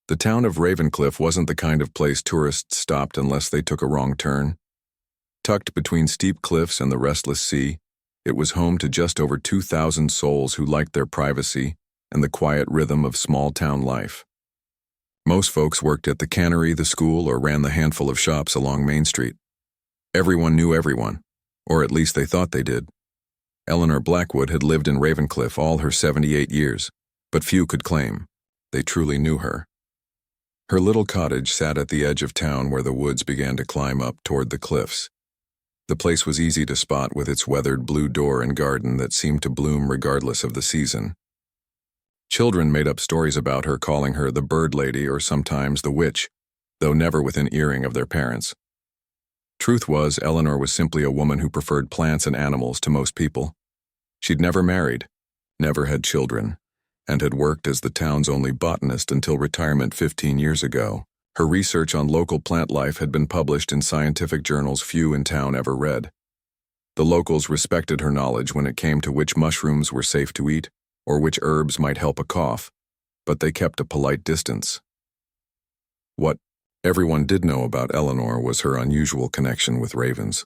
The town of Ravencliff wasn't the kind of place tourists stopped unless they took a wrong turn. Tucked between steep cliffs and the restless sea, it was home to just over 2,000 souls who liked their privacy and the quiet rhythm of small-town life. Most folks worked at the cannery, the school, or ran the handful of shops along Main Street. Everyone knew everyone, or at least they thought they did. Eleanor Blackwood had lived in Ravencliff all her 78 years, but few could claim they truly knew her. Her little cottage sat at the edge of town where the woods began to climb up toward the cliffs. The place was easy to spot with its weathered blue door and garden that seemed to bloom regardless of the season. Children made up stories about her, calling her the Bird Lady or sometimes the Witch, though never within earring of their parents. Truth was, Eleanor was simply a woman who preferred plants and animals to most people. She'd never married, never had children, and had worked as the town's only botanist until retirement 15 years ago. Her research on local plant life had been published in scientific journals few in town ever read. The locals respected her knowledge when it came to which mushrooms were safe to eat or which herbs might help a cough, but they kept a polite distance. What everyone did know about Eleanor was her unusual connection with ravens.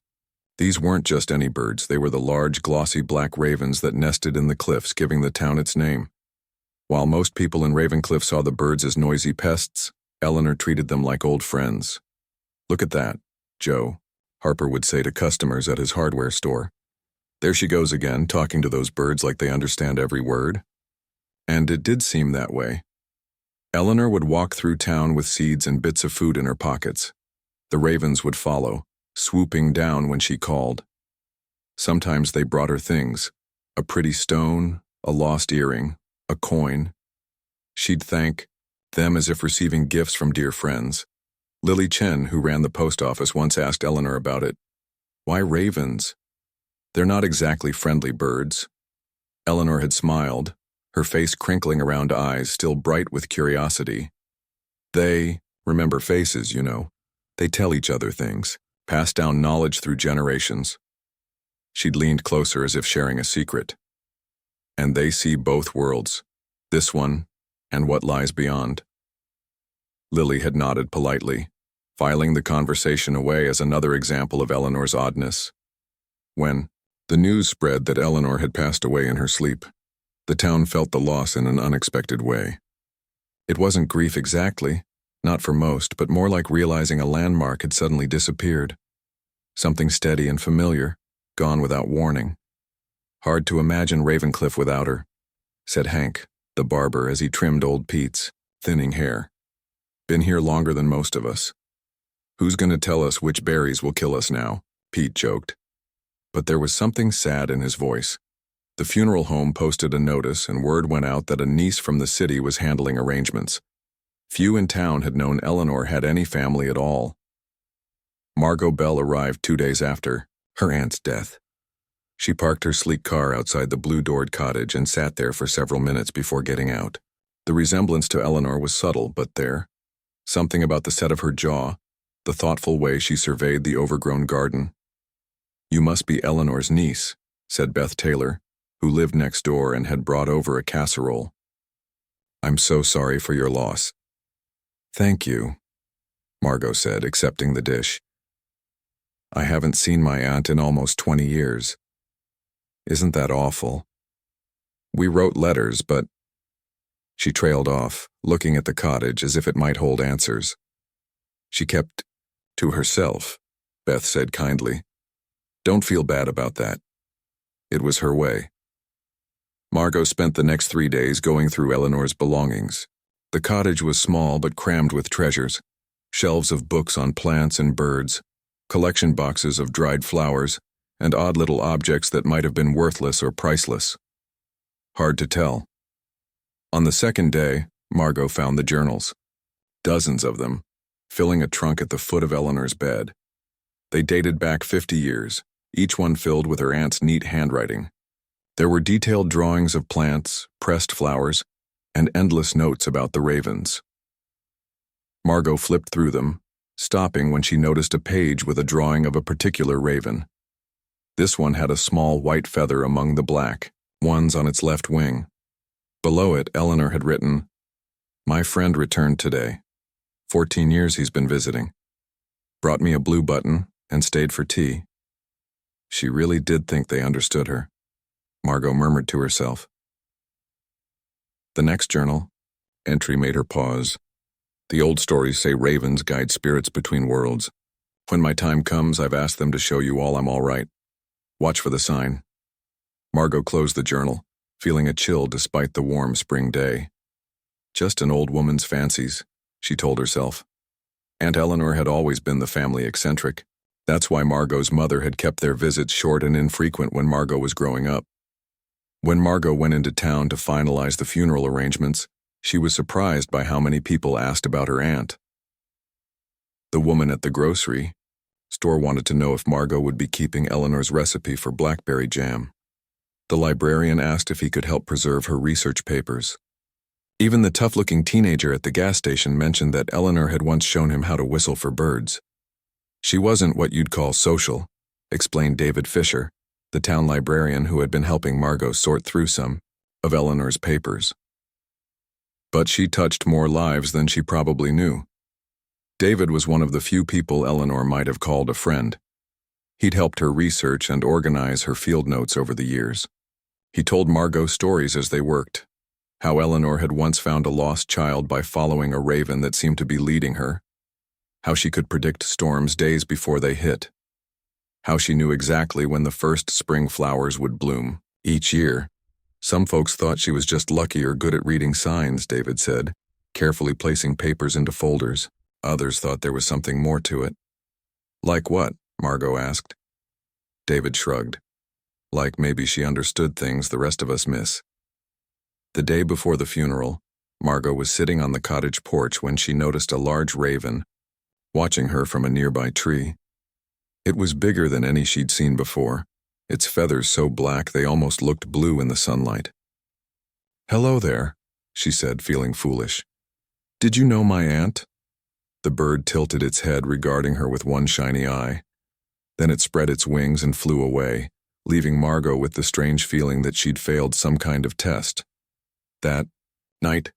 These weren't just any birds, they were the large, glossy black ravens that nested in the cliffs, giving the town its name. While most people in Ravencliff saw the birds as noisy pests, Eleanor treated them like old friends. "Look at that, Joe," Harper would say to customers at his hardware store. "There she goes again, talking to those birds like they understand every word." And it did seem that way. Eleanor would walk through town with seeds and bits of food in her pockets. The ravens would follow, swooping down when she called. Sometimes they brought her things: a pretty stone, a lost earring, a coin. She'd thank them as if receiving gifts from dear friends. Lily Chen, who ran the post office, once asked Eleanor about it. "Why ravens? They're not exactly friendly birds." Eleanor had smiled, her face crinkling around eyes still bright with curiosity. "They remember faces, you know. They tell each other things, pass down knowledge through generations." She'd leaned closer as if sharing a secret. "And they see both worlds, this one and what lies beyond." Lily had nodded politely, filing the conversation away as another example of Eleanor's oddness. When the news spread that Eleanor had passed away in her sleep, the town felt the loss in an unexpected way. It wasn't grief exactly, not for most, but more like realizing a landmark had suddenly disappeared. Something steady and familiar, gone without warning. "Hard to imagine Ravencliff without her," said Hank, the barber, as he trimmed old Pete's thinning hair. "Been here longer than most of us." "Who's going to tell us which berries will kill us now?" Pete joked. But there was something sad in his voice. The funeral home posted a notice, and word went out that a niece from the city was handling arrangements. Few in town had known Eleanor had any family at all. Margot Bell arrived 2 days after her aunt's death. She parked her sleek car outside the blue-doored cottage and sat there for several minutes before getting out. The resemblance to Eleanor was subtle, but there. Something about the set of her jaw, the thoughtful way she surveyed the overgrown garden. "You must be Eleanor's niece," said Beth Taylor, who lived next door and had brought over a casserole. "I'm so sorry for your loss." "Thank you," Margot said, accepting the dish. "I haven't seen my aunt in almost 20 years. Isn't that awful? We wrote letters, but—" She trailed off, looking at the cottage as if it might hold answers. "She kept to herself," Beth said kindly. "Don't feel bad about that. It was her way." Margot spent the next 3 days going through Eleanor's belongings. The cottage was small but crammed with treasures: shelves of books on plants and birds, collection boxes of dried flowers, and odd little objects that might have been worthless or priceless. Hard to tell. On the second day, Margot found the journals. Dozens of them, filling a trunk at the foot of Eleanor's bed. They dated back 50 years, each one filled with her aunt's neat handwriting. There were detailed drawings of plants, pressed flowers, and endless notes about the ravens. Margot flipped through them, stopping when she noticed a page with a drawing of a particular raven. This one had a small white feather among the black ones on its left wing. Below it, Eleanor had written, My friend returned today. 14 years he's been visiting. Brought me a blue button and stayed for tea. She really did think they understood her, Margot murmured to herself. The next journal entry made her pause. The old stories say ravens guide spirits between worlds. When my time comes, I've asked them to show you all I'm all right. Watch for the sign. Margot closed the journal, feeling a chill despite the warm spring day. Just an old woman's fancies, she told herself. Aunt Eleanor had always been the family eccentric. That's why Margot's mother had kept their visits short and infrequent when Margot was growing up. When Margot went into town to finalize the funeral arrangements, she was surprised by how many people asked about her aunt. The woman at the grocery store wanted to know if Margot would be keeping Eleanor's recipe for blackberry jam. The librarian asked if he could help preserve her research papers. Even the tough-looking teenager at the gas station mentioned that Eleanor had once shown him how to whistle for birds. She wasn't what you'd call social, explained David Fisher, the town librarian who had been helping Margot sort through some of Eleanor's papers. But she touched more lives than she probably knew. David was one of the few people Eleanor might have called a friend. He'd helped her research and organize her field notes over the years. He told Margot stories as they worked, how Eleanor had once found a lost child by following a raven that seemed to be leading her, how she could predict storms days before they hit, how she knew exactly when the first spring flowers would bloom each year. Some folks thought she was just lucky or good at reading signs, David said, carefully placing papers into folders. Others thought there was something more to it. Like what? Margot asked. David shrugged. Like maybe she understood things the rest of us miss. The day before the funeral, Margot was sitting on the cottage porch when she noticed a large raven watching her from a nearby tree. It was bigger than any she'd seen before, its feathers so black they almost looked blue in the sunlight. Hello there, she said, feeling foolish. Did you know my aunt? The bird tilted its head, regarding her with one shiny eye. Then it spread its wings and flew away, leaving Margot with the strange feeling that she'd failed some kind of test. That night,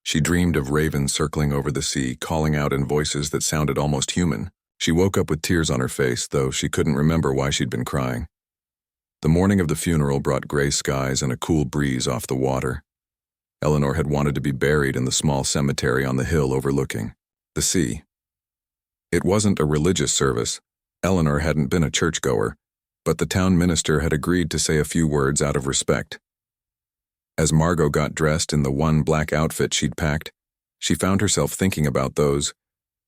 she dreamed of ravens circling over the sea, calling out in voices that sounded almost human. She woke up with tears on her face, though she couldn't remember why she'd been crying. The morning of the funeral brought gray skies and a cool breeze off the water. Eleanor had wanted to be buried in the small cemetery on the hill overlooking the sea. It wasn't a religious service. Eleanor hadn't been a churchgoer, but the town minister had agreed to say a few words out of respect. As Margot got dressed in the one black outfit she'd packed, she found herself thinking about those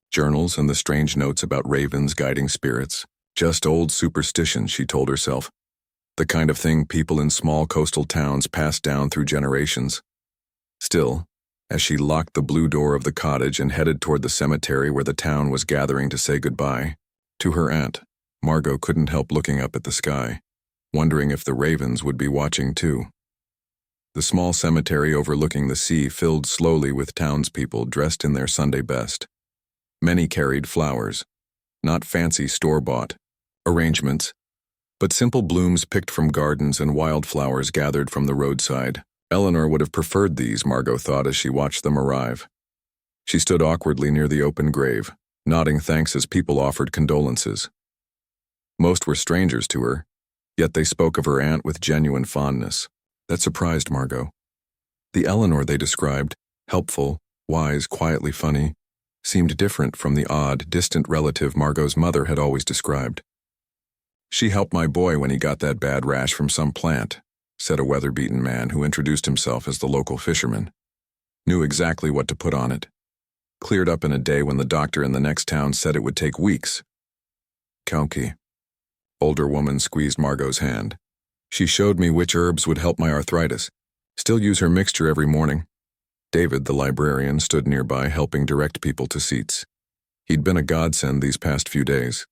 journals and the strange notes about ravens guiding spirits. Just old superstitions, she told herself. The kind of thing people in small coastal towns passed down through generations. Still, as she locked the blue door of the cottage and headed toward the cemetery where the town was gathering to say goodbye to her aunt, Margot couldn't help looking up at the sky, wondering if the ravens would be watching too. The small cemetery overlooking the sea filled slowly with townspeople dressed in their Sunday best. Many carried flowers, not fancy store-bought arrangements, but simple blooms picked from gardens and wildflowers gathered from the roadside. Eleanor would have preferred these, Margot thought as she watched them arrive. She stood awkwardly near the open grave, nodding thanks as people offered condolences. Most were strangers to her, yet they spoke of her aunt with genuine fondness. That surprised Margot. The Eleanor they described, helpful, wise, quietly funny, seemed different from the odd, distant relative Margot's mother had always described. She helped my boy when he got that bad rash from some plant, said a weather-beaten man who introduced himself as the local fisherman. Knew exactly what to put on it. Cleared up in a day when the doctor in the next town said it would take weeks. Counky. Older woman squeezed Margot's hand. She showed me which herbs would help my arthritis. Still use her mixture every morning. David, the librarian, stood nearby helping direct people to seats. He'd been a godsend these past few days,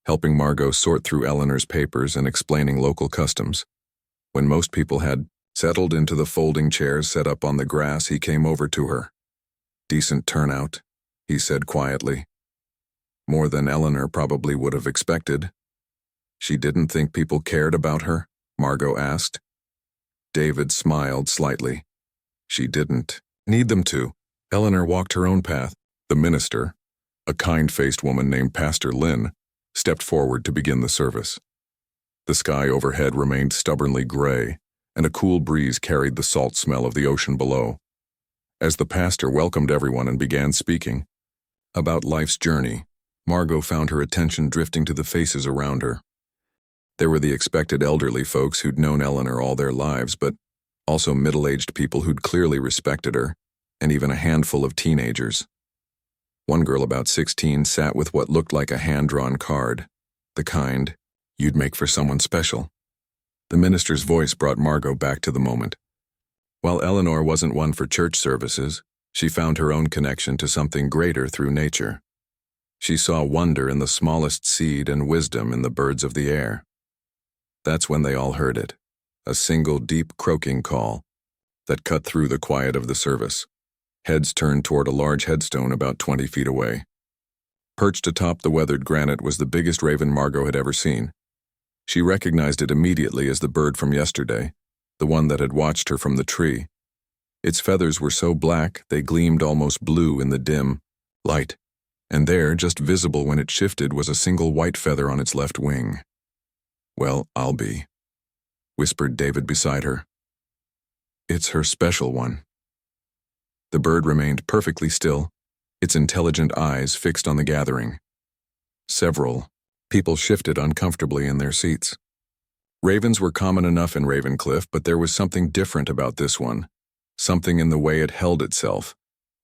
helping Margot sort through Eleanor's papers and explaining local customs. When most people had settled into the folding chairs set up on the grass, he came over to her. Decent turnout, he said quietly. More than Eleanor probably would have expected. She didn't think people cared about her? Margot asked. David smiled slightly. She didn't need them to. Eleanor walked her own path. The minister, a kind-faced woman named Pastor Lynn, stepped forward to begin the service. The sky overhead remained stubbornly gray, and a cool breeze carried the salt smell of the ocean below. As the pastor welcomed everyone and began speaking about life's journey, Margot found her attention drifting to the faces around her. There were the expected elderly folks who'd known Eleanor all their lives, but also middle-aged people who'd clearly respected her, and even a handful of teenagers. One girl about 16 sat with what looked like a hand-drawn card, the kind you'd make for someone special. The minister's voice brought Margot back to the moment. While Eleanor wasn't one for church services, she found her own connection to something greater through nature. She saw wonder in the smallest seed and wisdom in the birds of the air. That's when they all heard it, a single deep croaking call that cut through the quiet of the service. Heads turned toward a large headstone about 20 feet away. Perched atop the weathered granite was the biggest raven Margot had ever seen. She recognized it immediately as the bird from yesterday, the one that had watched her from the tree. Its feathers were so black they gleamed almost blue in the dim light, and there, just visible when it shifted, was a single white feather on its left wing. "Well, I'll be," whispered David beside her. "It's her special one." The bird remained perfectly still, its intelligent eyes fixed on the gathering. Several people shifted uncomfortably in their seats. Ravens were common enough in Ravencliff, but there was something different about this one, something in the way it held itself,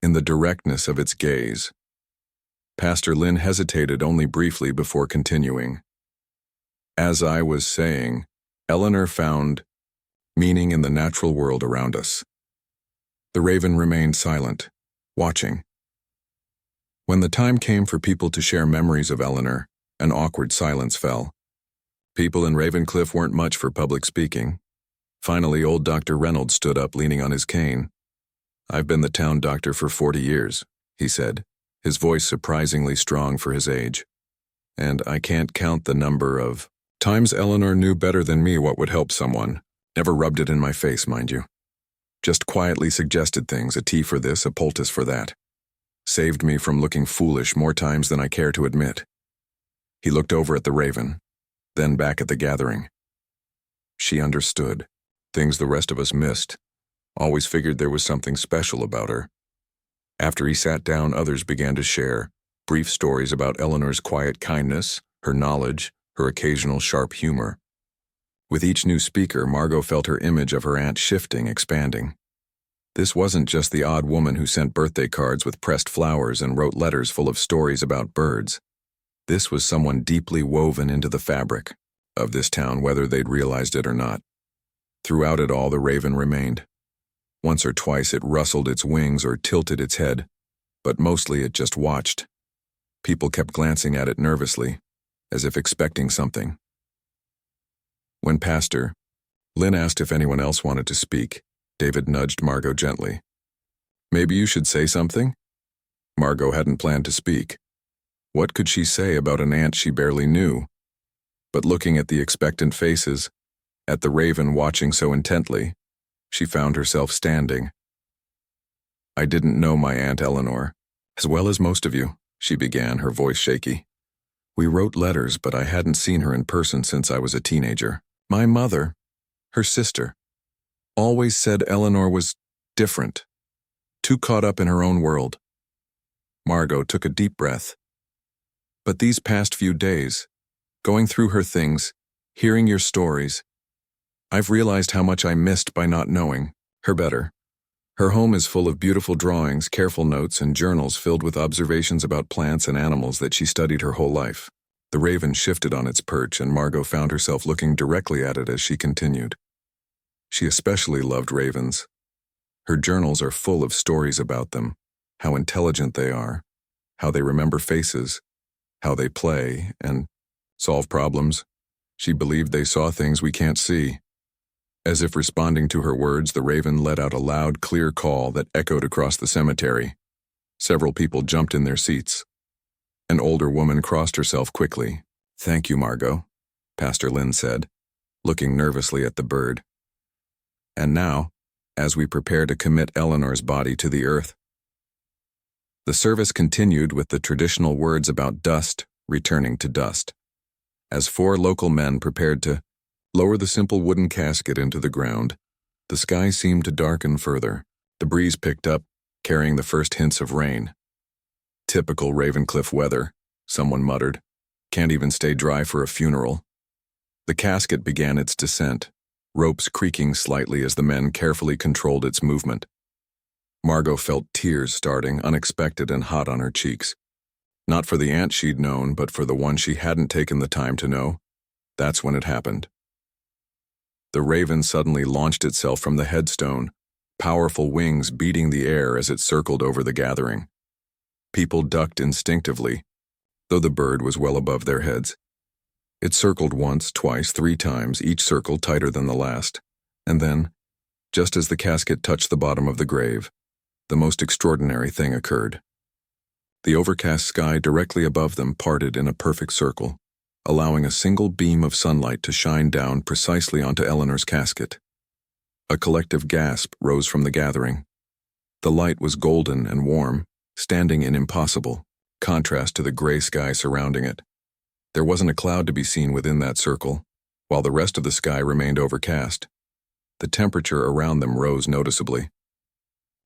in the directness of its gaze. Pastor Lynn hesitated only briefly before continuing. "As I was saying, Eleanor found meaning in the natural world around us." The raven remained silent, watching. When the time came for people to share memories of Eleanor, an awkward silence fell. People in Ravencliff weren't much for public speaking. Finally, old Dr. Reynolds stood up, leaning on his cane. "I've been the town doctor for 40 years, he said, his voice surprisingly strong for his age. "And I can't count the number of times Eleanor knew better than me what would help someone. Never rubbed it in my face, mind you. Just quietly suggested things, a tea for this, a poultice for that. Saved me from looking foolish more times than I care to admit." He looked over at the raven, then back at the gathering. She understood, things the rest of us missed. Always figured there was something special about her. After he sat down, others began to share brief stories about Eleanor's quiet kindness, her knowledge, her occasional sharp humor. With each new speaker, Margot felt her image of her aunt shifting, expanding. This wasn't just the odd woman who sent birthday cards with pressed flowers and wrote letters full of stories about birds. This was someone deeply woven into the fabric of this town, whether they'd realized it or not. Throughout it all, the raven remained. Once or twice it rustled its wings or tilted its head, but mostly it just watched. People kept glancing at it nervously, as if expecting something. When Pastor Lynn asked if anyone else wanted to speak, David nudged Margot gently. "Maybe you should say something?" Margot hadn't planned to speak. What could she say about an aunt she barely knew? But looking at the expectant faces, at the raven watching so intently, she found herself standing. "I didn't know my Aunt Eleanor, as well as most of you," she began, her voice shaky. "We wrote letters, but I hadn't seen her in person since I was a teenager. My mother, her sister, always said Eleanor was different, too caught up in her own world." Margot took a deep breath. "But these past few days, going through her things, hearing your stories, I've realized how much I missed by not knowing her better. Her home is full of beautiful drawings, careful notes, and journals filled with observations about plants and animals that she studied her whole life." The raven shifted on its perch, and Margot found herself looking directly at it as she continued. She especially loved ravens. Her journals are full of stories about them, how intelligent they are, how they remember faces, how they play and solve problems. She believed they saw things we can't see. As if responding to her words, the raven let out a loud, clear call that echoed across the cemetery. Several people jumped in their seats. An older woman crossed herself quickly. "Thank you, Margot," Pastor Lynn said, looking nervously at the bird. "And now, as we prepare to commit Eleanor's body to the earth, The service continued with the traditional words about dust returning to dust. As four local men prepared to lower the simple wooden casket into the ground, the sky seemed to darken further. The breeze picked up, carrying the first hints of rain. Typical Ravencliff weather, someone muttered. Can't even stay dry for a funeral. The casket began its descent, ropes creaking slightly as the men carefully controlled its movement. Margot felt tears starting, unexpected and hot on her cheeks. Not for the aunt she'd known, but for the one she hadn't taken the time to know. That's when it happened. The raven suddenly launched itself from the headstone, powerful wings beating the air as it circled over the gathering. People ducked instinctively, though the bird was well above their heads. It circled once, twice, 3 times, each circle tighter than the last. And then, just as the casket touched the bottom of the grave, the most extraordinary thing occurred. The overcast sky directly above them parted in a perfect circle, allowing a single beam of sunlight to shine down precisely onto Eleanor's casket. A collective gasp rose from the gathering. The light was golden and warm, standing in impossible contrast to the gray sky surrounding it. There wasn't a cloud to be seen within that circle, while the rest of the sky remained overcast. The temperature around them rose noticeably.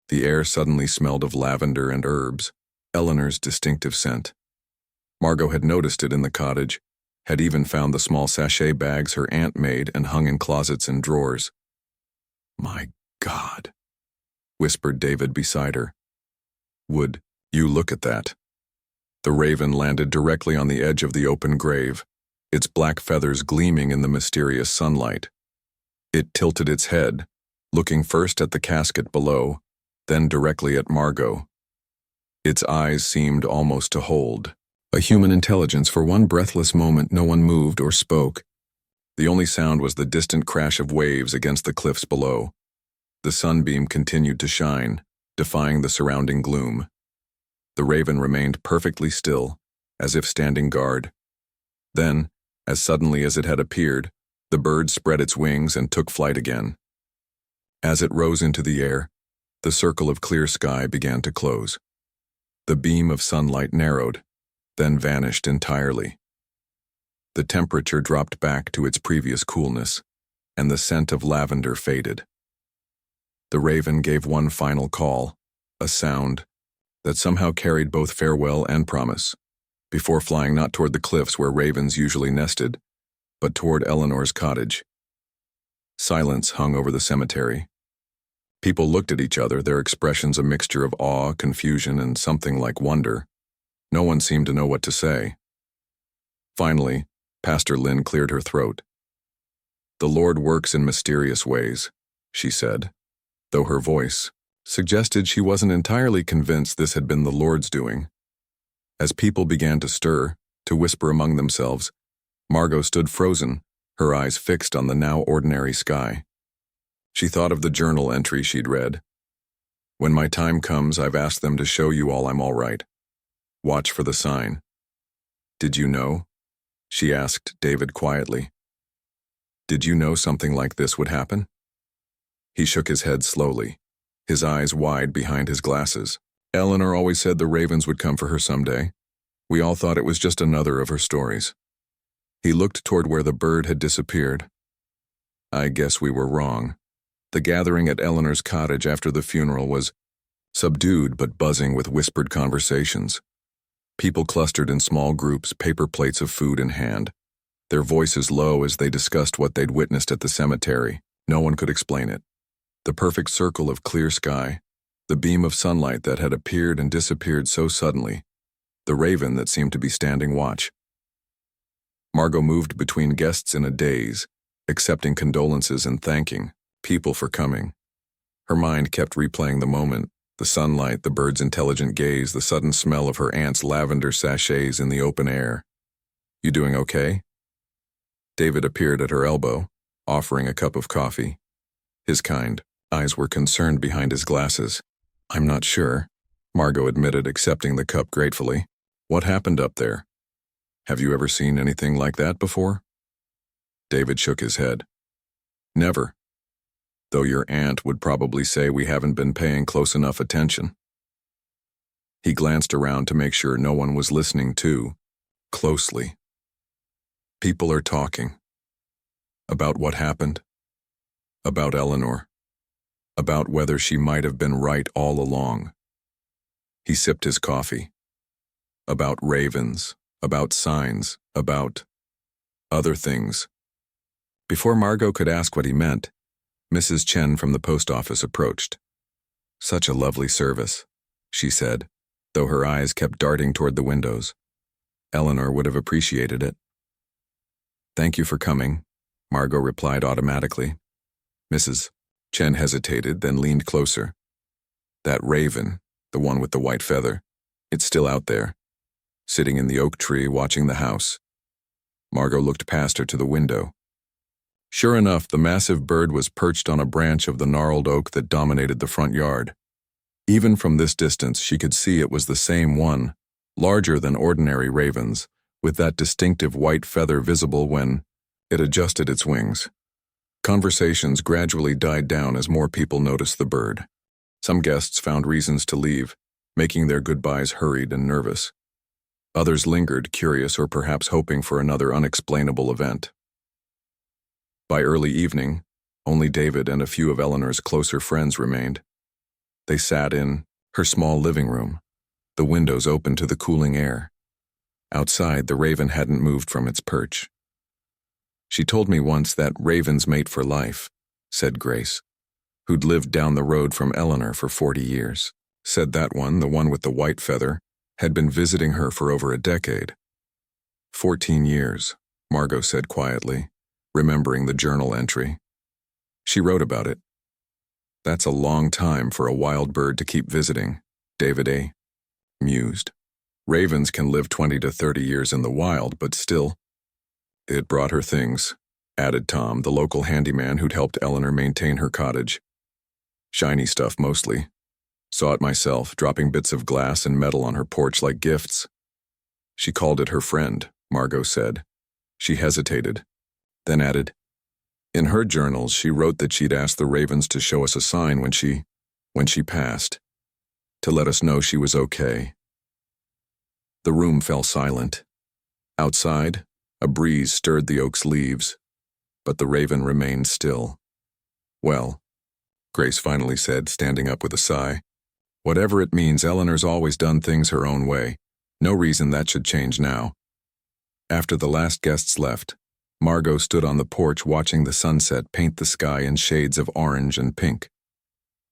The air suddenly smelled of lavender and herbs, Eleanor's distinctive scent. Margot had noticed it in the cottage, had even found the small sachet bags her aunt made and hung in closets and drawers. "My God," whispered David beside her. "Would you look at that?" The raven landed directly on the edge of the open grave, its black feathers gleaming in the mysterious sunlight. It tilted its head, looking first at the casket below, then directly at Margot. Its eyes seemed almost to hold a human intelligence. For one breathless moment, no one moved or spoke. The only sound was the distant crash of waves against the cliffs below. The sunbeam continued to shine, defying the surrounding gloom. The raven remained perfectly still, as if standing guard. Then, as suddenly as it had appeared, the bird spread its wings and took flight again. As it rose into the air, the circle of clear sky began to close. The beam of sunlight narrowed, then vanished entirely. The temperature dropped back to its previous coolness, and the scent of lavender faded. The raven gave one final call, a sound that somehow carried both farewell and promise, before flying not toward the cliffs where ravens usually nested, but toward Eleanor's cottage. Silence hung over the cemetery. People looked at each other, their expressions a mixture of awe, confusion, and something like wonder. No one seemed to know what to say. Finally, Pastor Lynn cleared her throat. "The Lord works in mysterious ways," she said, though her voice suggested she wasn't entirely convinced this had been the Lord's doing. As people began to stir, to whisper among themselves, Margot stood frozen, her eyes fixed on the now ordinary sky. She thought of the journal entry she'd read. "When my time comes, I've asked them to show you all I'm all right. Watch for the sign." "Did you know?" she asked David quietly. "Did you know something like this would happen?" He shook his head slowly, his eyes wide behind his glasses. "Eleanor always said the ravens would come for her someday. We all thought it was just another of her stories." He looked toward where the bird had disappeared. "I guess we were wrong." The gathering at Eleanor's cottage after the funeral was subdued but buzzing with whispered conversations. People clustered in small groups, paper plates of food in hand, their voices low as they discussed what they'd witnessed at the cemetery. No one could explain it. The perfect circle of clear sky, the beam of sunlight that had appeared and disappeared so suddenly, the raven that seemed to be standing watch. Margot moved between guests in a daze, accepting condolences and thanking people for coming. Her mind kept replaying the moment, the sunlight, the bird's intelligent gaze, the sudden smell of her aunt's lavender sachets in the open air. "You doing okay?" David appeared at her elbow, offering a cup of coffee. His kind eyes were concerned behind his glasses. "I'm not sure," Margot admitted, accepting the cup gratefully. "What happened up there? Have you ever seen anything like that before?" David shook his head. "Never. Though your aunt would probably say we haven't been paying close enough attention." He glanced around to make sure no one was listening too closely. People are talking. About what happened? About Eleanor. About whether she might have been right all along. He sipped his coffee. About ravens, about signs, about other things. Before Margot could ask what he meant, Mrs. Chen from the post office approached. "Such a lovely service," she said, though her eyes kept darting toward the windows. Eleanor would have appreciated it. "Thank you for coming," Margot replied automatically. Mrs. Chen hesitated, then leaned closer. "That raven, the one with the white feather, it's still out there, sitting in the oak tree watching the house." Margot looked past her to the window. Sure enough, the massive bird was perched on a branch of the gnarled oak that dominated the front yard. Even from this distance, she could see it was the same one, larger than ordinary ravens, with that distinctive white feather visible when it adjusted its wings. Conversations gradually died down as more people noticed the bird. Some guests found reasons to leave, making their goodbyes hurried and nervous. Others lingered, curious or perhaps hoping for another unexplainable event. By early evening, only David and a few of Eleanor's closer friends remained. They sat in her small living room, the windows open to the cooling air. Outside, the raven hadn't moved from its perch. "She told me once that ravens mate for life," said Grace, who'd lived down the road from Eleanor for 40 years. Said that one, the one with the white feather, had been visiting her for over a decade. 14 years, Margot said quietly, remembering the journal entry. She wrote about it. "That's a long time for a wild bird to keep visiting," David mused. "Ravens can live 20 to 30 years in the wild, but still." "It brought her things," added Tom, the local handyman who'd helped Eleanor maintain her cottage. "Shiny stuff mostly. Saw it myself, dropping bits of glass and metal on her porch like gifts." "She called it her friend," Margot said. She hesitated, then added, "In her journals, she wrote that she'd asked the ravens to show us a sign when she passed, to let us know she was okay." The room fell silent. Outside, a breeze stirred the oak's leaves, but the raven remained still. "Well," Grace finally said, standing up with a sigh, "whatever it means, Eleanor's always done things her own way. No reason that should change now." After the last guests left, Margot stood on the porch watching the sunset paint the sky in shades of orange and pink.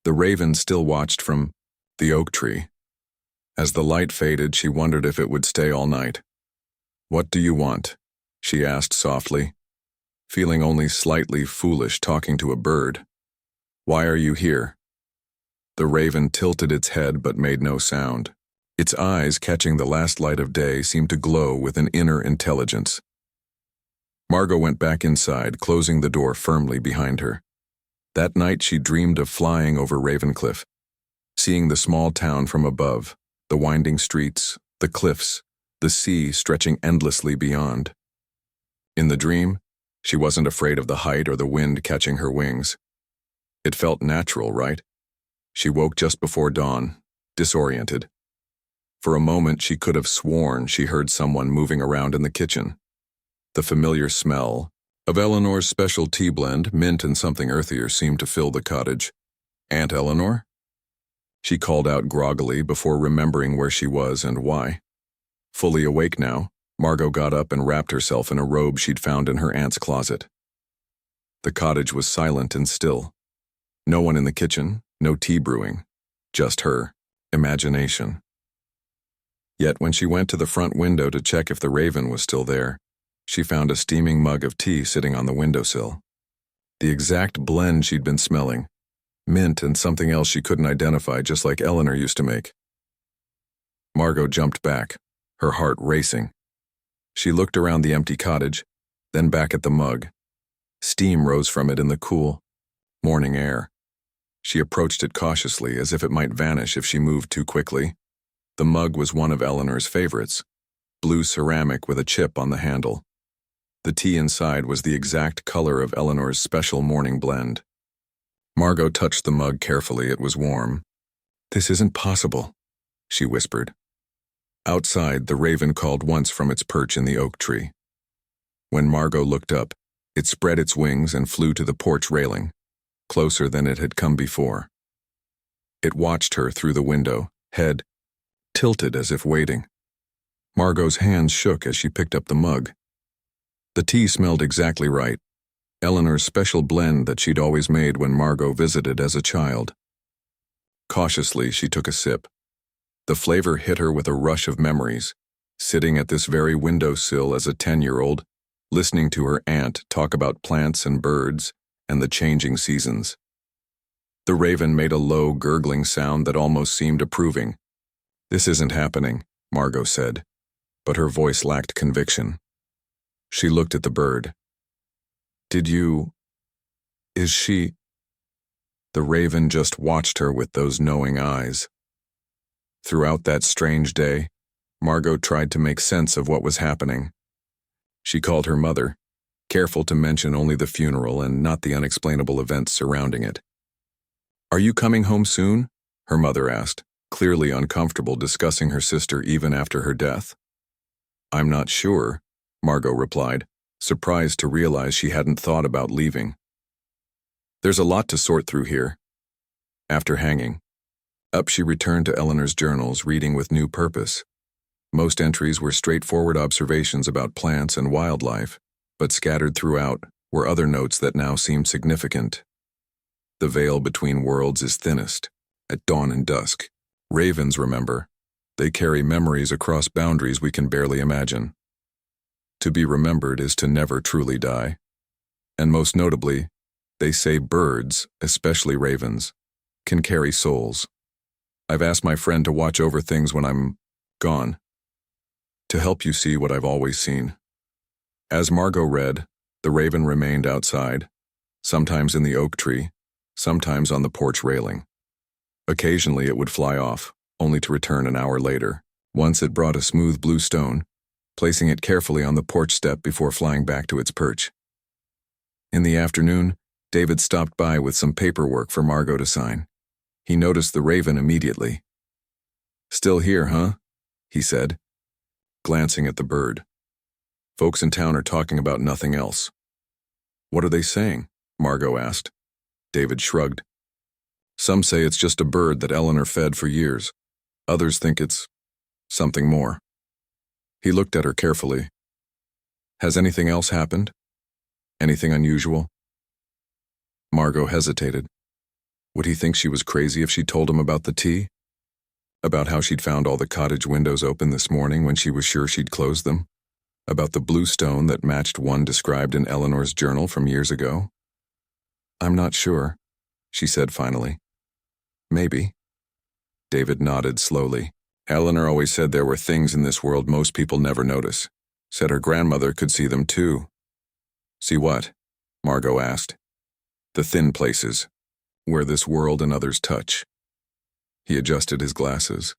The raven still watched from the oak tree. As the light faded, she wondered if it would stay all night. "What do you want?" she asked softly, feeling only slightly foolish talking to a bird. "Why are you here?" The raven tilted its head but made no sound. Its eyes, catching the last light of day, seemed to glow with an inner intelligence. Margot went back inside, closing the door firmly behind her. That night she dreamed of flying over Ravencliff, seeing the small town from above, the winding streets, the cliffs, the sea stretching endlessly beyond. In the dream, she wasn't afraid of the height or the wind catching her wings. It felt natural, right? She woke just before dawn, disoriented. For a moment she could have sworn she heard someone moving around in the kitchen. The familiar smell of Eleanor's special tea blend, mint and something earthier, seemed to fill the cottage. "Aunt Eleanor?" She called out groggily before remembering where she was and why. Fully awake now, Margot got up and wrapped herself in a robe she'd found in her aunt's closet. The cottage was silent and still. No one in the kitchen, no tea brewing, just her imagination. Yet when she went to the front window to check if the raven was still there, she found a steaming mug of tea sitting on the windowsill. The exact blend she'd been smelling, mint and something else she couldn't identify, just like Eleanor used to make. Margot jumped back, her heart racing. She looked around the empty cottage, then back at the mug. Steam rose from it in the cool morning air. She approached it cautiously, as if it might vanish if she moved too quickly. The mug was one of Eleanor's favorites, blue ceramic with a chip on the handle. The tea inside was the exact color of Eleanor's special morning blend. Margot touched the mug carefully. It was warm. "This isn't possible," she whispered. Outside, the raven called once from its perch in the oak tree. When Margot looked up, it spread its wings and flew to the porch railing, closer than it had come before. It watched her through the window, head tilted as if waiting. Margot's hands shook as she picked up the mug. The tea smelled exactly right, Eleanor's special blend that she'd always made when Margot visited as a child. Cautiously, she took a sip. The flavor hit her with a rush of memories, sitting at this very windowsill as a 10-year-old, listening to her aunt talk about plants and birds and the changing seasons. The raven made a low, gurgling sound that almost seemed approving. "This isn't happening," Margot said, but her voice lacked conviction. She looked at the bird. Is she?" The raven just watched her with those knowing eyes. Throughout that strange day, Margot tried to make sense of what was happening. She called her mother, careful to mention only the funeral and not the unexplainable events surrounding it. "Are you coming home soon?" her mother asked, clearly uncomfortable discussing her sister even after her death. "I'm not sure," Margot replied, surprised to realize she hadn't thought about leaving. "There's a lot to sort through here." After hanging up, she returned to Eleanor's journals, reading with new purpose. Most entries were straightforward observations about plants and wildlife, but scattered throughout were other notes that now seemed significant. The veil between worlds is thinnest, at dawn and dusk. Ravens, remember, they carry memories across boundaries we can barely imagine. To be remembered is to never truly die. And most notably, they say birds, especially ravens, can carry souls. I've asked my friend to watch over things when I'm gone, to help you see what I've always seen. As Margot read, the raven remained outside, sometimes in the oak tree, sometimes on the porch railing. Occasionally it would fly off, only to return an hour later. Once it brought a smooth blue stone, placing it carefully on the porch step before flying back to its perch. In the afternoon, David stopped by with some paperwork for Margot to sign. He noticed the raven immediately. "Still here, huh?" he said, glancing at the bird. "Folks in town are talking about nothing else." "What are they saying?" Margot asked. David shrugged. "Some say it's just a bird that Eleanor fed for years. Others think it's something more." He looked at her carefully. "Has anything else happened? Anything unusual?" Margot hesitated. Would he think she was crazy if she told him about the tea? About how she'd found all the cottage windows open this morning when she was sure she'd closed them? About the blue stone that matched one described in Eleanor's journal from years ago? "I'm not sure," she said finally. "Maybe." David nodded slowly. "Eleanor always said there were things in this world most people never notice. Said her grandmother could see them too." "See what?" Margot asked. "The thin places, where this world and others touch." He adjusted his glasses.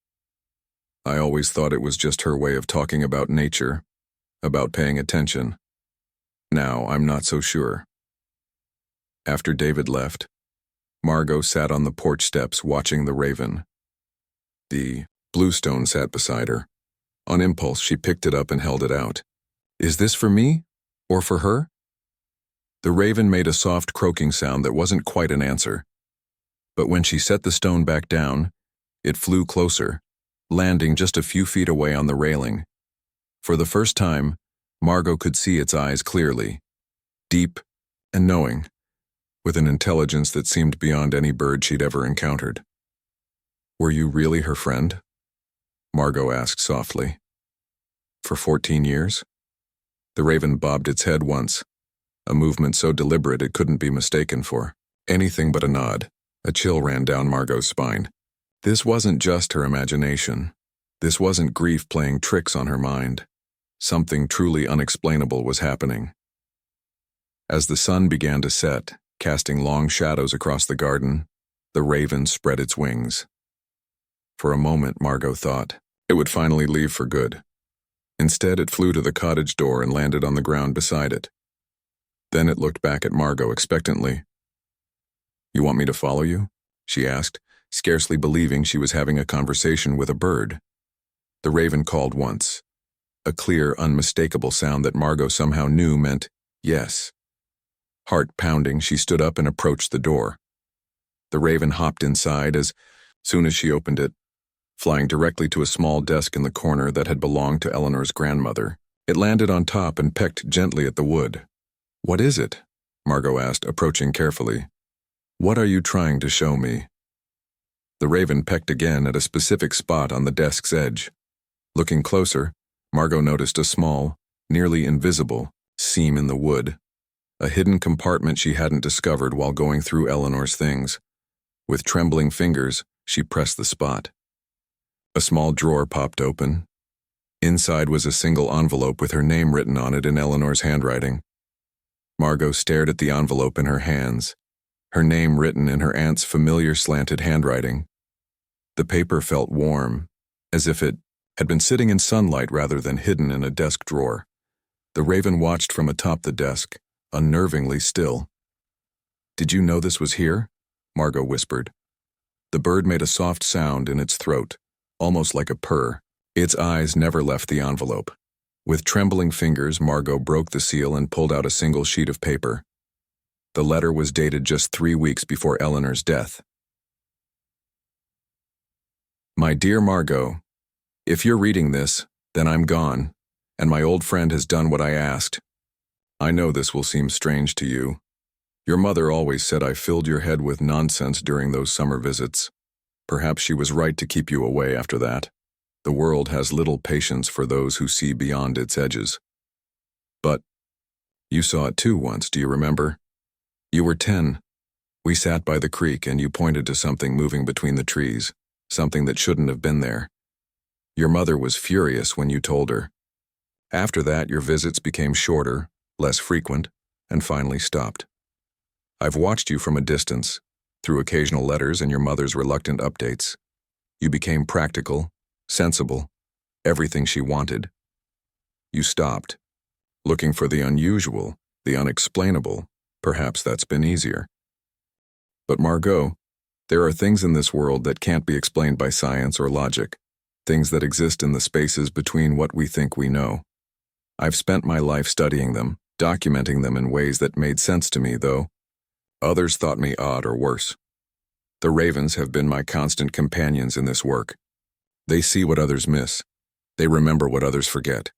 "I always thought it was just her way of talking about nature, about paying attention. Now I'm not so sure." After David left, Margot sat on the porch steps watching the raven. The bluestone sat beside her. On impulse, she picked it up and held it out. "Is this for me? Or for her?" The raven made a soft croaking sound that wasn't quite an answer. But when she set the stone back down, it flew closer, landing just a few feet away on the railing. For the first time, Margot could see its eyes clearly, deep and knowing, with an intelligence that seemed beyond any bird she'd ever encountered. "Were you really her friend?" Margot asked softly. "For 14 years?" The raven bobbed its head once, a movement so deliberate it couldn't be mistaken for anything but a nod. A chill ran down Margot's spine. This wasn't just her imagination. This wasn't grief playing tricks on her mind. Something truly unexplainable was happening. As the sun began to set, casting long shadows across the garden, the raven spread its wings. For a moment, Margot thought it would finally leave for good. Instead, it flew to the cottage door and landed on the ground beside it. Then it looked back at Margot expectantly. "You want me to follow you?" she asked, scarcely believing she was having a conversation with a bird. The raven called once, a clear, unmistakable sound that Margot somehow knew meant yes. Heart pounding, she stood up and approached the door. The raven hopped inside as soon as she opened it, flying directly to a small desk in the corner that had belonged to Eleanor's grandmother. It landed on top and pecked gently at the wood. "What is it?" Margot asked, approaching carefully. "What are you trying to show me?" The raven pecked again at a specific spot on the desk's edge. Looking closer, Margot noticed a small, nearly invisible, seam in the wood, a hidden compartment she hadn't discovered while going through Eleanor's things. With trembling fingers, she pressed the spot. A small drawer popped open. Inside was a single envelope with her name written on it in Eleanor's handwriting. Margot stared at the envelope in her hands, her name written in her aunt's familiar slanted handwriting. The paper felt warm, as if it had been sitting in sunlight rather than hidden in a desk drawer. The raven watched from atop the desk, unnervingly still. "Did you know this was here?" Margot whispered. The bird made a soft sound in its throat, almost like a purr. Its eyes never left the envelope. With trembling fingers, Margot broke the seal and pulled out a single sheet of paper. The letter was dated just 3 weeks before Eleanor's death. "My dear Margot, if you're reading this, then I'm gone, and my old friend has done what I asked. I know this will seem strange to you. Your mother always said I filled your head with nonsense during those summer visits. Perhaps she was right to keep you away after that. The world has little patience for those who see beyond its edges. But you saw it too once, do you remember? You were 10. We sat by the creek and you pointed to something moving between the trees, something that shouldn't have been there. Your mother was furious when you told her. After that, your visits became shorter, less frequent, and finally stopped. I've watched you from a distance, through occasional letters and your mother's reluctant updates. You became practical, sensible, everything she wanted. You stopped, looking for the unusual, the unexplainable. Perhaps that's been easier. But Margot, there are things in this world that can't be explained by science or logic, things that exist in the spaces between what we think we know. I've spent my life studying them, documenting them in ways that made sense to me, though others thought me odd or worse. The ravens have been my constant companions in this work. They see what others miss. They remember what others forget.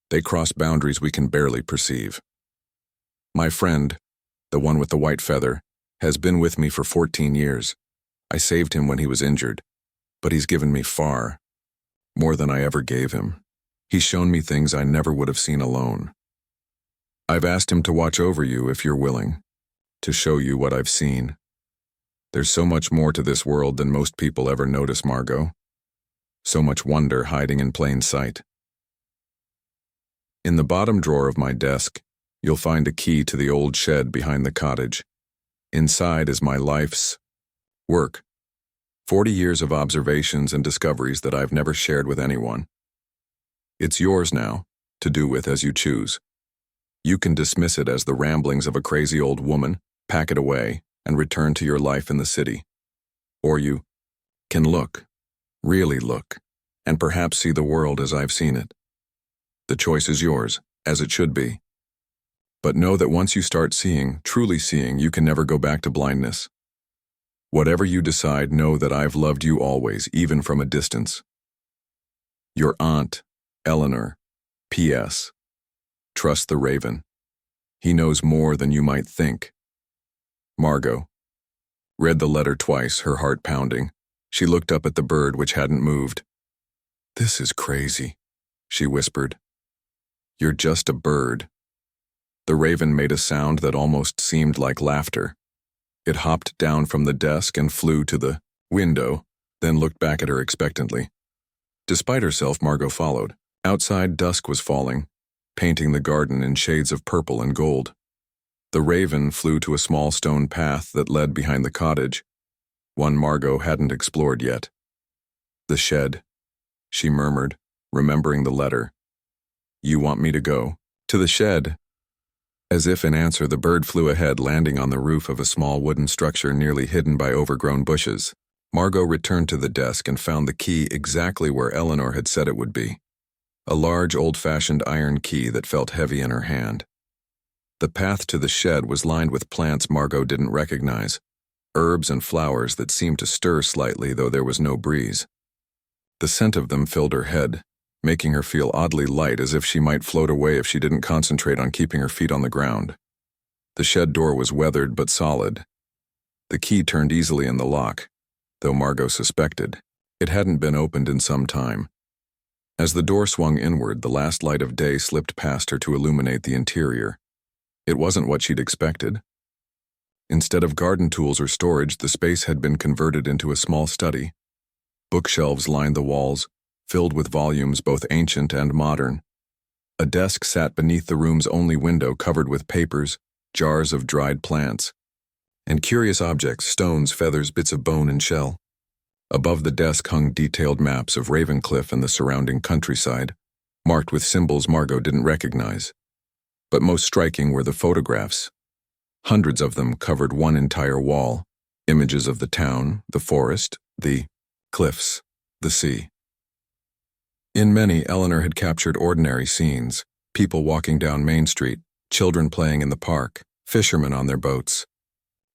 They cross boundaries we can barely perceive. My friend, the one with the white feather, has been with me for 14 years. I saved him when he was injured, but he's given me far, more than I ever gave him. He's shown me things I never would have seen alone. I've asked him to watch over you if you're willing, to show you what I've seen. There's so much more to this world than most people ever notice, Margot. So much wonder hiding in plain sight. In the bottom drawer of my desk, you'll find a key to the old shed behind the cottage. Inside is my life's work. 40 years of observations and discoveries that I've never shared with anyone. It's yours now, to do with as you choose. You can dismiss it as the ramblings of a crazy old woman, pack it away, and return to your life in the city. Or you can look, really look, and perhaps see the world as I've seen it. The choice is yours, as it should be. But know that once you start seeing, truly seeing, you can never go back to blindness. Whatever you decide, know that I've loved you always, even from a distance. Your aunt, Eleanor. P.S. Trust the raven. He knows more than you might think. Margot. Read the letter twice, her heart pounding. She looked up at the bird which hadn't moved. "This is crazy," she whispered. "You're just a bird." The raven made a sound that almost seemed like laughter. It hopped down from the desk and flew to the window, then looked back at her expectantly. Despite herself, Margot followed. Outside, dusk was falling, painting the garden in shades of purple and gold. The raven flew to a small stone path that led behind the cottage, one Margot hadn't explored yet. "The shed," she murmured, remembering the letter. "You want me to go to the shed?" As if in answer, the bird flew ahead, landing on the roof of a small wooden structure nearly hidden by overgrown bushes. Margot returned to the desk and found the key exactly where Eleanor had said it would be. A large, old-fashioned iron key that felt heavy in her hand. The path to the shed was lined with plants Margot didn't recognize, herbs and flowers that seemed to stir slightly though there was no breeze. The scent of them filled her head, making her feel oddly light, as if she might float away if she didn't concentrate on keeping her feet on the ground. The shed door was weathered but solid. The key turned easily in the lock, though Margot suspected it hadn't been opened in some time. As the door swung inward, the last light of day slipped past her to illuminate the interior. It wasn't what she'd expected. Instead of garden tools or storage, the space had been converted into a small study. Bookshelves lined the walls, filled with volumes both ancient and modern. A desk sat beneath the room's only window, covered with papers, jars of dried plants, and curious objects, stones, feathers, bits of bone and shell. Above the desk hung detailed maps of Ravencliff and the surrounding countryside, marked with symbols Margot didn't recognize. But most striking were the photographs. Hundreds of them covered one entire wall, images of the town, the forest, the cliffs, the sea. In many, Eleanor had captured ordinary scenes: people walking down Main Street, children playing in the park, fishermen on their boats.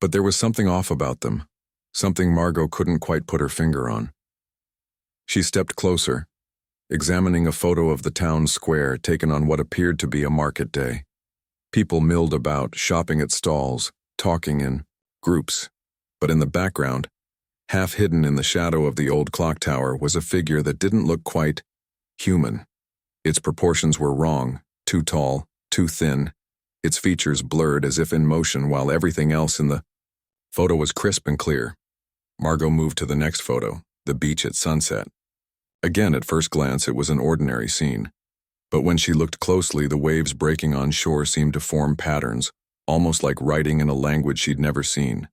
But there was something off about them, something Margot couldn't quite put her finger on. She stepped closer, examining a photo of the town square taken on what appeared to be a market day. People milled about, shopping at stalls, talking in groups. But in the background, half hidden in the shadow of the old clock tower, was a figure that didn't look quite human. Its proportions were wrong, too tall, too thin, its features blurred as if in motion, while everything else in the photo was crisp and clear. Margot moved to the next photo, the beach at sunset. Again, at first glance, it was an ordinary scene. But when she looked closely, the waves breaking on shore seemed to form patterns, almost like writing in a language she'd never seen.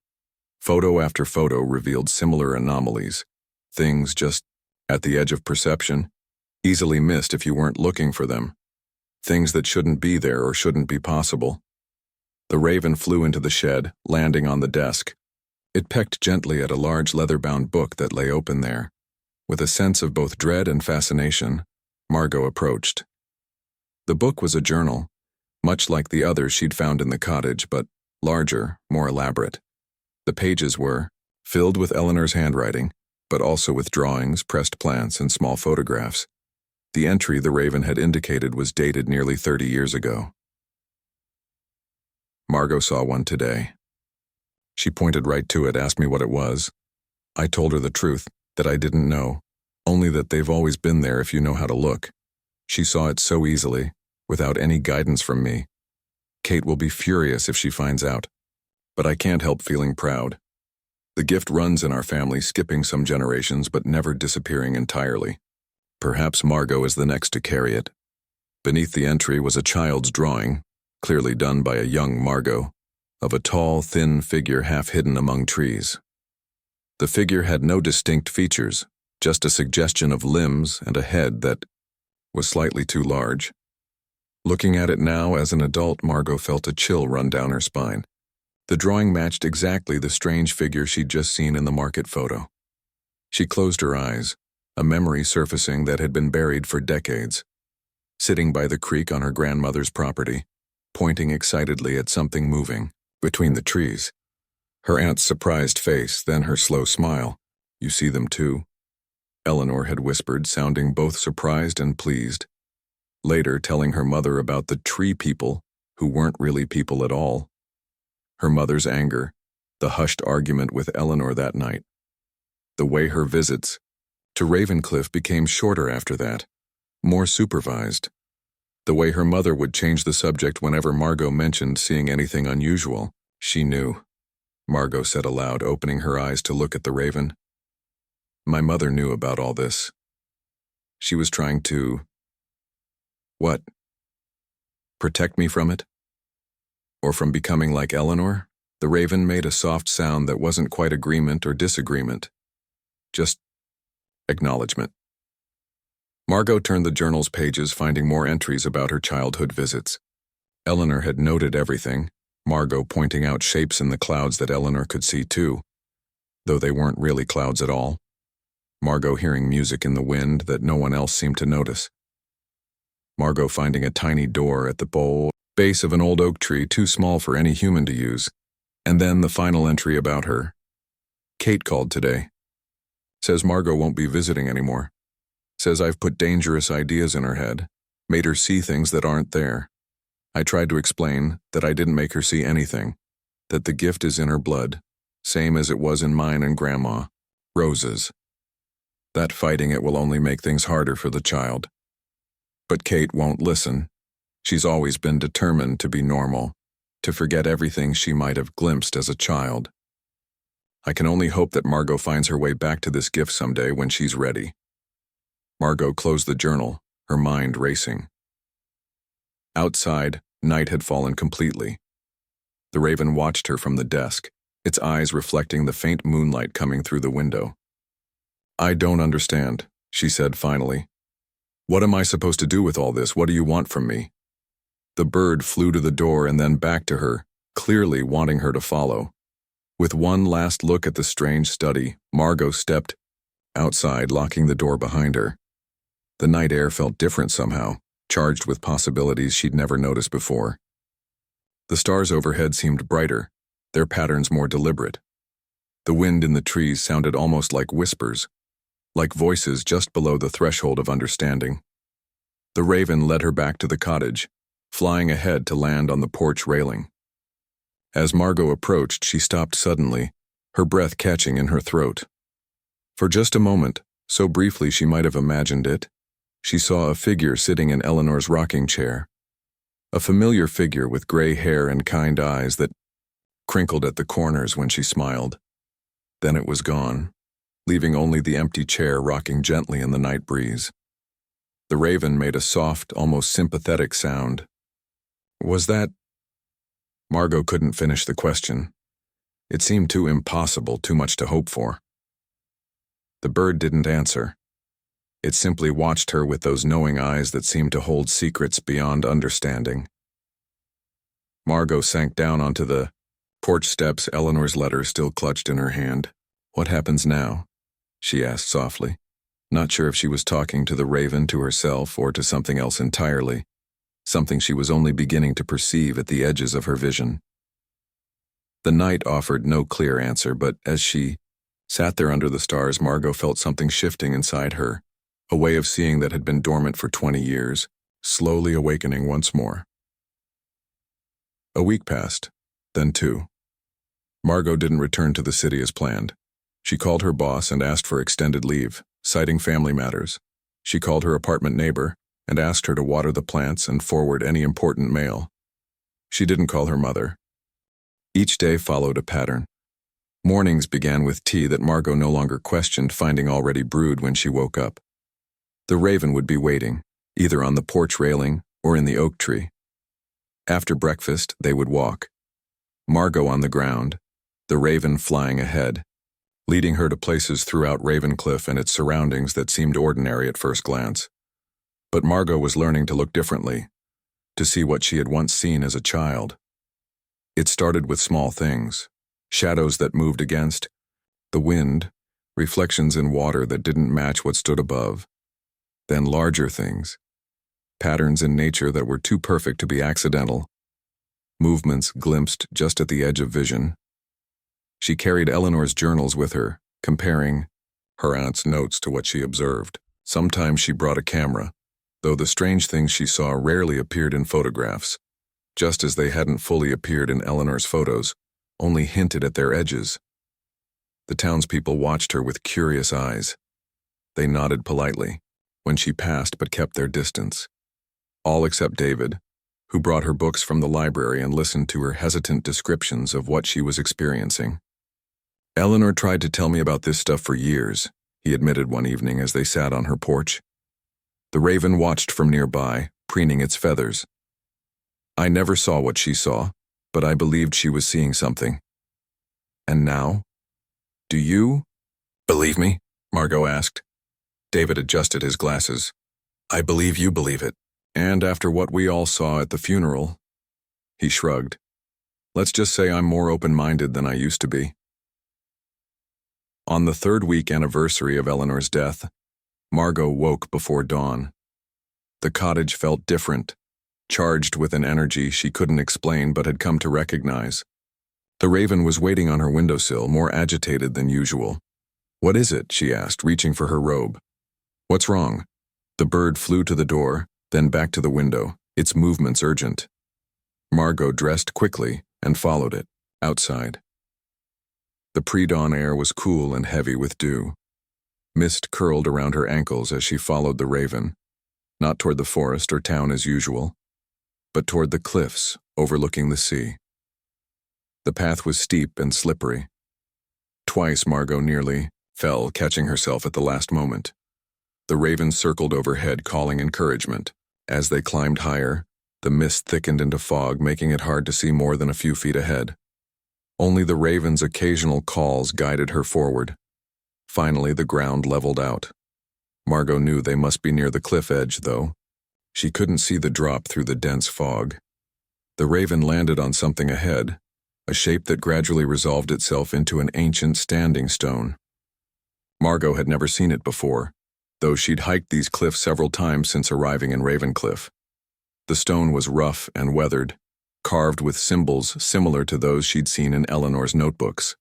Photo after photo revealed similar anomalies, things just at the edge of perception, easily missed if you weren't looking for them, things that shouldn't be there or shouldn't be possible. The raven flew into the shed, landing on the desk. It pecked gently at a large leather-bound book that lay open there. With a sense of both dread and fascination, Margot approached. The book was a journal, much like the others she'd found in the cottage, but larger, more elaborate. The pages were filled with Eleanor's handwriting, but also with drawings, pressed plants, and small photographs. The entry the raven had indicated was dated nearly 30 years ago. Margot saw one today. She pointed right to it, asked me what it was. I told her the truth, that I didn't know, only that they've always been there if you know how to look. She saw it so easily, without any guidance from me. Kate will be furious if she finds out, but I can't help feeling proud. The gift runs in our family, skipping some generations but never disappearing entirely. Perhaps Margot is the next to carry it. Beneath the entry was a child's drawing, clearly done by a young Margot, of a tall, thin figure half hidden among trees. The figure had no distinct features, just a suggestion of limbs and a head that was slightly too large. Looking at it now as an adult, Margot felt a chill run down her spine. The drawing matched exactly the strange figure she'd just seen in the market photo. She closed her eyes, a memory surfacing that had been buried for decades. Sitting by the creek on her grandmother's property, pointing excitedly at something moving between the trees. Her aunt's surprised face, then her slow smile. "You see them too?" Eleanor had whispered, sounding both surprised and pleased. Later, telling her mother about the tree people, who weren't really people at all. Her mother's anger, the hushed argument with Eleanor that night. The way her visits to Ravencliff became shorter after that, more supervised. The way her mother would change the subject whenever Margot mentioned seeing anything unusual. She knew, Margot said aloud, opening her eyes to look at the raven. My mother knew about all this. She was trying to... what? Protect me from it? Or from becoming like Eleanor? The raven made a soft sound that wasn't quite agreement or disagreement. Just acknowledgement. Margot turned the journal's pages, finding more entries about her childhood visits. Eleanor had noted everything, Margot pointing out shapes in the clouds that Eleanor could see too. though they weren't really clouds at all. Margot hearing music in the wind that no one else seemed to notice. Margot finding a tiny door at the base of an old oak tree too small for any human to use. And then the final entry about her. Kate called today. Says Margot won't be visiting anymore. Says I've put dangerous ideas in her head, made her see things that aren't there. I tried to explain that I didn't make her see anything, that the gift is in her blood, same as it was in mine and Grandma. Roses. That fighting it will only make things harder for the child. But Kate won't listen. She's always been determined to be normal, to forget everything she might have glimpsed as a child. I can only hope that Margot finds her way back to this gift someday when she's ready. Margot closed the journal, her mind racing. Outside, night had fallen completely. The raven watched her from the desk, its eyes reflecting the faint moonlight coming through the window. I don't understand, she said finally. What am I supposed to do with all this? What do you want from me? The bird flew to the door and then back to her, clearly wanting her to follow. With one last look at the strange study, Margot stepped outside, locking the door behind her. The night air felt different somehow, charged with possibilities she'd never noticed before. The stars overhead seemed brighter, their patterns more deliberate. The wind in the trees sounded almost like whispers, like voices just below the threshold of understanding. The raven led her back to the cottage, flying ahead to land on the porch railing. As Margot approached, she stopped suddenly, her breath catching in her throat. For just a moment, so briefly she might have imagined it, she saw a figure sitting in Eleanor's rocking chair. A familiar figure with gray hair and kind eyes that crinkled at the corners when she smiled. Then it was gone, leaving only the empty chair rocking gently in the night breeze. The raven made a soft, almost sympathetic sound. Was that? Margot couldn't finish the question. It seemed too impossible, too much to hope for. The bird didn't answer. It simply watched her with those knowing eyes that seemed to hold secrets beyond understanding. Margot sank down onto the porch steps, Eleanor's letter still clutched in her hand. What happens now? She asked softly, not sure if she was talking to the raven, to herself, or to something else entirely. Something she was only beginning to perceive at the edges of her vision. The night offered no clear answer, but as she sat there under the stars, Margot felt something shifting inside her, a way of seeing that had been dormant for 20 years, slowly awakening once more. A week passed, then 2. Margot didn't return to the city as planned. She called her boss and asked for extended leave, citing family matters. She called her apartment neighbor and asked her to water the plants and forward any important mail. She didn't call her mother. Each day followed a pattern. Mornings began with tea that Margot no longer questioned, finding already brewed when she woke up. The raven would be waiting, either on the porch railing or in the oak tree. After breakfast, they would walk. Margot on the ground, the raven flying ahead, leading her to places throughout Ravencliff and its surroundings that seemed ordinary at first glance. But Margot was learning to look differently, to see what she had once seen as a child. It started with small things, shadows that moved against the wind, reflections in water that didn't match what stood above. Then larger things, patterns in nature that were too perfect to be accidental, movements glimpsed just at the edge of vision. She carried Eleanor's journals with her, comparing her aunt's notes to what she observed. Sometimes she brought a camera, though the strange things she saw rarely appeared in photographs, just as they hadn't fully appeared in Eleanor's photos, only hinted at their edges. The townspeople watched her with curious eyes. They nodded politely when she passed but kept their distance. All except David, who brought her books from the library and listened to her hesitant descriptions of what she was experiencing. Eleanor tried to tell me about this stuff for years, he admitted one evening as they sat on her porch. The raven watched from nearby, preening its feathers. I never saw what she saw, but I believed she was seeing something. And now? Do you believe me? Margot asked. David adjusted his glasses. I believe you believe it. And after what we all saw at the funeral, he shrugged. Let's just say I'm more open-minded than I used to be. On the 3rd-week anniversary of Eleanor's death, Margot woke before dawn. The cottage felt different, charged with an energy she couldn't explain but had come to recognize. The raven was waiting on her windowsill, more agitated than usual. "What is it?" she asked, reaching for her robe. "What's wrong?" The bird flew to the door, then back to the window, its movements urgent. Margot dressed quickly and followed it, outside. The pre-dawn air was cool and heavy with dew. Mist curled around her ankles as she followed the raven, not toward the forest or town as usual, but toward the cliffs overlooking the sea. The path was steep and slippery. Twice Margot nearly fell, catching herself at the last moment. The raven circled overhead, calling encouragement. As they climbed higher, the mist thickened into fog, making it hard to see more than a few feet ahead. Only the raven's occasional calls guided her forward. Finally, the ground leveled out. Margot knew they must be near the cliff edge, though. She couldn't see the drop through the dense fog. The raven landed on something ahead, a shape that gradually resolved itself into an ancient standing stone. Margot had never seen it before, though she'd hiked these cliffs several times since arriving in Ravencliff. The stone was rough and weathered, carved with symbols similar to those she'd seen in Eleanor's notebooks.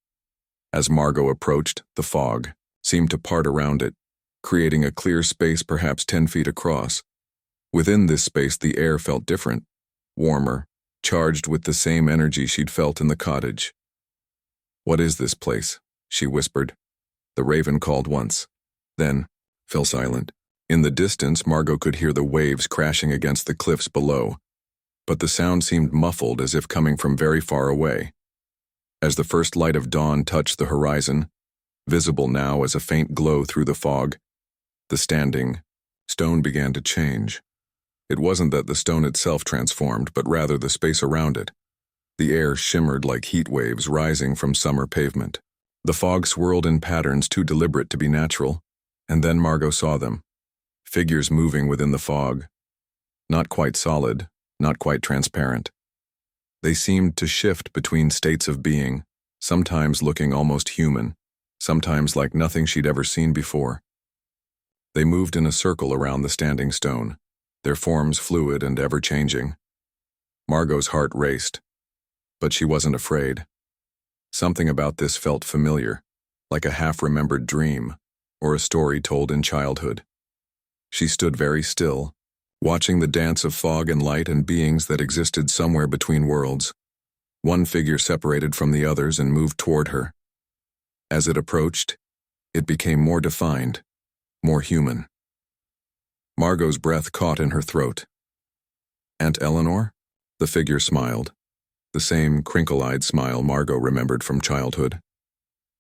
As Margot approached, the fog seemed to part around it, creating a clear space perhaps 10 feet across. Within this space, the air felt different, warmer, charged with the same energy she'd felt in the cottage. "What is this place?" she whispered. The raven called once, then fell silent. In the distance, Margot could hear the waves crashing against the cliffs below, but the sound seemed muffled, as if coming from very far away. As the first light of dawn touched the horizon, visible now as a faint glow through the fog, the standing stone began to change. It wasn't that the stone itself transformed, but rather the space around it. The air shimmered like heat waves rising from summer pavement. The fog swirled in patterns too deliberate to be natural, and then Margot saw them. Figures moving within the fog. Not quite solid, not quite transparent. They seemed to shift between states of being, sometimes looking almost human, sometimes like nothing she'd ever seen before. They moved in a circle around the standing stone, their forms fluid and ever-changing. Margot's heart raced, but she wasn't afraid. Something about this felt familiar, like a half-remembered dream, or a story told in childhood. She stood very still, watching the dance of fog and light and beings that existed somewhere between worlds. One figure separated from the others and moved toward her. As it approached, it became more defined, more human. Margot's breath caught in her throat. "Aunt Eleanor?" The figure smiled, the same crinkle-eyed smile Margot remembered from childhood.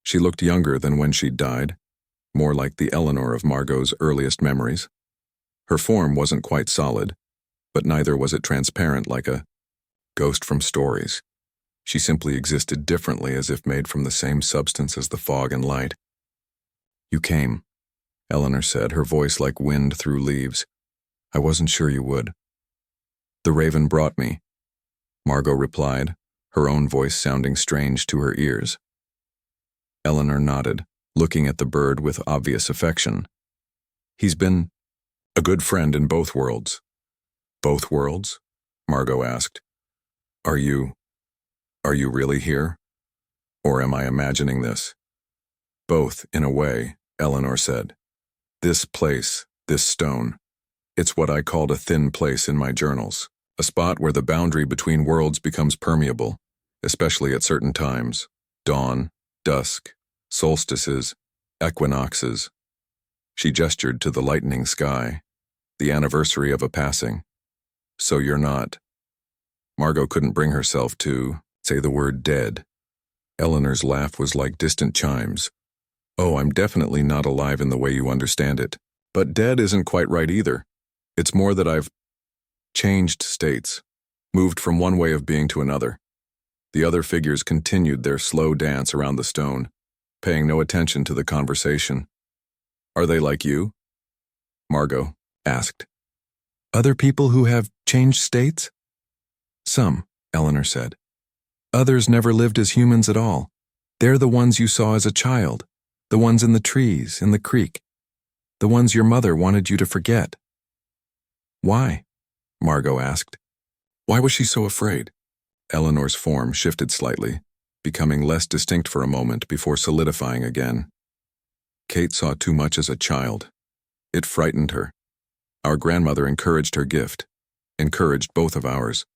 She looked younger than when she'd died, more like the Eleanor of Margot's earliest memories. Her form wasn't quite solid, but neither was it transparent like a ghost from stories. She simply existed differently, as if made from the same substance as the fog and light. "You came," Eleanor said, her voice like wind through leaves. "I wasn't sure you would." "The raven brought me," Margot replied, her own voice sounding strange to her ears. Eleanor nodded, looking at the bird with obvious affection. "He's been a good friend in both worlds." "Both worlds?" Margot asked. Are you really here? Or am I imagining this?" "Both, in a way," Eleanor said. "This place, this stone, it's what I called a thin place in my journals, a spot where the boundary between worlds becomes permeable, especially at certain times: dawn, dusk, solstices, equinoxes." She gestured to the lightening sky, the anniversary of a passing. "So you're not..." Margot couldn't bring herself to say the word dead. Eleanor's laugh was like distant chimes. "Oh, I'm definitely not alive in the way you understand it. But dead isn't quite right either. It's more that I've changed states, moved from one way of being to another." The other figures continued their slow dance around the stone, paying no attention to the conversation. "Are they like you?" Margot asked. "Other people who have changed states?" "Some," Eleanor said. "Others never lived as humans at all. They're the ones you saw as a child. The ones in the trees, in the creek. The ones your mother wanted you to forget. Why? Margot asked. Why was she so afraid? Eleanor's form shifted slightly, becoming less distinct for a moment before solidifying again. Kate saw too much as a child. It frightened her. Our grandmother encouraged her gift, encouraged both of ours.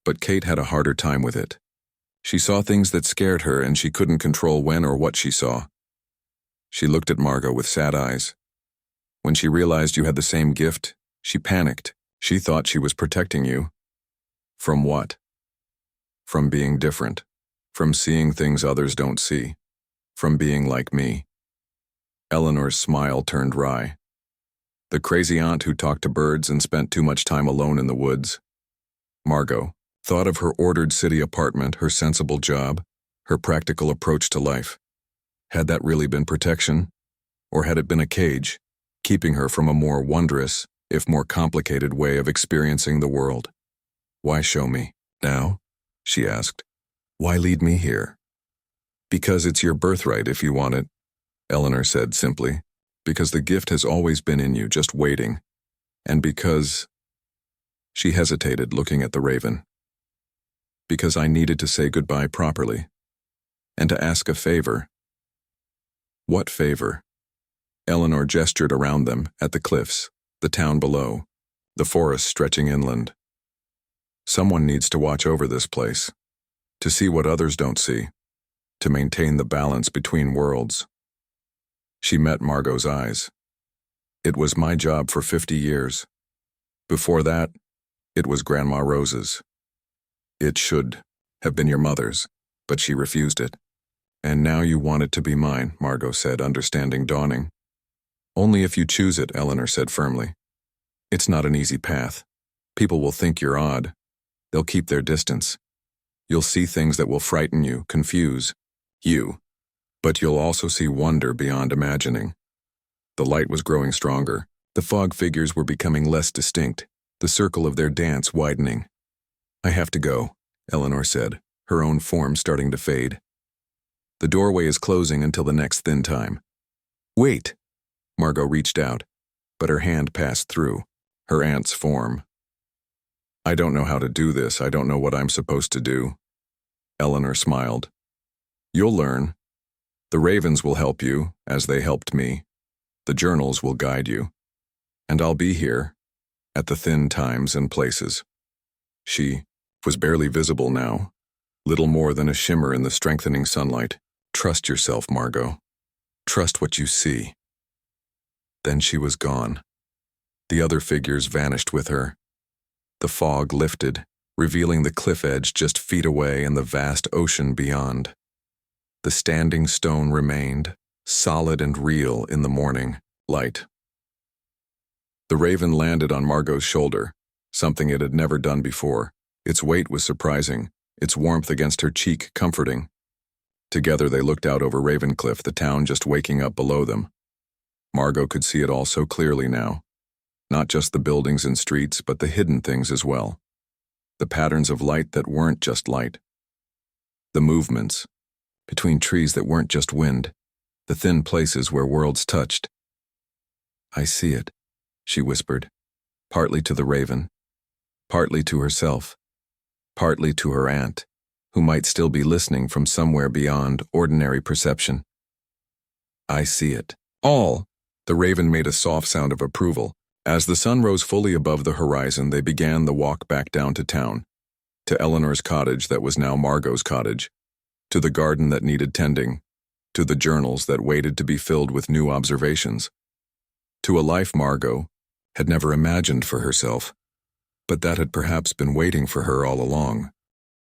But Kate had a harder time with it. She saw things that scared her and she couldn't control when or what she saw. She looked at Margot with sad eyes. When she realized you had the same gift, she panicked. She thought she was protecting you. From what? From being different. From seeing things others don't see. From being like me. Eleanor's smile turned wry. The crazy aunt who talked to birds and spent too much time alone in the woods. Margot thought of her ordered city apartment, her sensible job, her practical approach to life. Had that really been protection? Or had it been a cage, keeping her from a more wondrous, if more complicated way of experiencing the world? Why show me? Now? She asked. Why lead me here? Because it's your birthright if you want it, Eleanor said simply. Because the gift has always been in you, just waiting. And because... She hesitated, looking at the raven. Because I needed to say goodbye properly. And to ask a favor. What favor? Eleanor gestured around them, at the cliffs, the town below, the forest stretching inland. Someone needs to watch over this place, to see what others don't see, to maintain the balance between worlds. She met Margot's eyes. It was my job for 50 years. Before that, it was Grandma Rose's. It should have been your mother's, but she refused it. And now you want it to be mine, Margot said, understanding dawning. Only if you choose it, Eleanor said firmly. It's not an easy path. People will think you're odd. They'll keep their distance. You'll see things that will frighten you, confuse you. But you'll also see wonder beyond imagining. The light was growing stronger. The fog figures were becoming less distinct, the circle of their dance widening. I have to go, Eleanor said, her own form starting to fade. The doorway is closing until the next thin time. Wait! Margot reached out, but her hand passed through, her aunt's form. I don't know how to do this. I don't know what I'm supposed to do. Eleanor smiled. You'll learn. The ravens will help you, as they helped me. The journals will guide you. And I'll be here, at the thin times and places. She was barely visible now, little more than a shimmer in the strengthening sunlight. Trust yourself, Margot. Trust what you see. Then she was gone. The other figures vanished with her. The fog lifted, revealing the cliff edge just feet away and the vast ocean beyond. The standing stone remained, solid and real in the morning light. The raven landed on Margot's shoulder, something it had never done before. Its weight was surprising, its warmth against her cheek comforting. Together they looked out over Ravencliff, the town just waking up below them. Margot could see it all so clearly now. Not just the buildings and streets, but the hidden things as well. The patterns of light that weren't just light. The movements between trees that weren't just wind. The thin places where worlds touched. I see it, she whispered, partly to the raven, partly to herself, partly to her aunt, who might still be listening from somewhere beyond ordinary perception. I see it. All. The raven made a soft sound of approval. As the sun rose fully above the horizon, they began the walk back down to town, to Eleanor's cottage that was now Margot's cottage, to the garden that needed tending, to the journals that waited to be filled with new observations, to a life Margot had never imagined for herself, but that had perhaps been waiting for her all along.